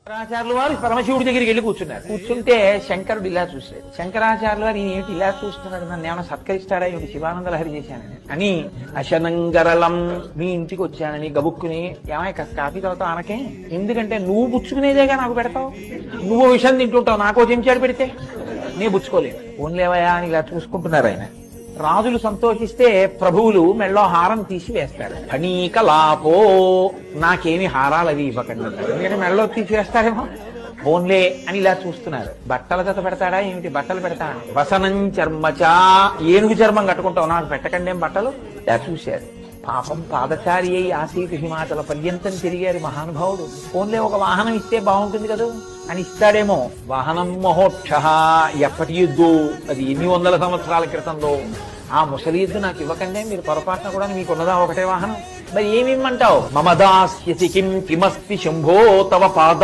శంకరాచార్యులు వారు పరమశివుడి దగ్గరికి వెళ్ళి కూర్చుంటే శంకరుడు ఇలా చూశాడు. శంకరాచార్యులు వారు ఏమిటి ఇలా చూస్తున్నాడు, నన్ను ఏమైనా సత్కరిస్తాడా, ఏమిటి శివానంద లహరి చేశానని అని అశనంగరలం మీ ఇంటికి వచ్చానని గబుక్కుని ఏమై కాఫీ తాగుతావు అనకే, ఎందుకంటే నువ్వు పుచ్చుకునేదేగా నాకు పెడతావు, నువ్వు విషయం తింటుంటావు, నాకో చెంచాడు పెడితే నీ పుచ్చుకోలేదు, ఓన్లేవయా అని ఇలా చూసుకుంటున్నారు ఆయన. రాజులు సంతోషిస్తే ప్రభువులు మెళ్ళో హారం తీసి వేస్తారు. ఫణీకలాపో నాకేమి హారాలు అవి ఇవ్వకండి, ఎందుకంటే మెళ్ళో తీసి వేస్తారేమో, ఓన్లే అని ఇలా చూస్తున్నారు. బట్టల జత పెడతాడా ఏమిటి, బట్టలు పెడతాడు. వసనం చర్మచా ఏనుగు చర్మం కట్టుకుంటావు, నాకు పెట్టకండి ఏం బట్టలు, ఇలా చూశారు. పాపం పాదచారి అయి ఆసీతు హిమాచల పర్యంతం తిరిగారు మహానుభావుడు. ఓన్లే ఒక వాహనం ఇస్తే బాగుంటుంది కదా అని ఇస్తాడేమో. వాహనం మహోక్ష, ఎప్పటి యుద్ధు అది, ఎన్ని వందల సంవత్సరాల క్రితంలో ఆ ముసలి యుద్ధు నాకు ఇవ్వకండి, మీరు పొరపాటున కూడా మీకున్నదా ఒకటే వాహనం, మరి ఏమి ఇమ్మంటావు. మమ దాస్యసి కిం కిమస్తి శంభో తవ పాద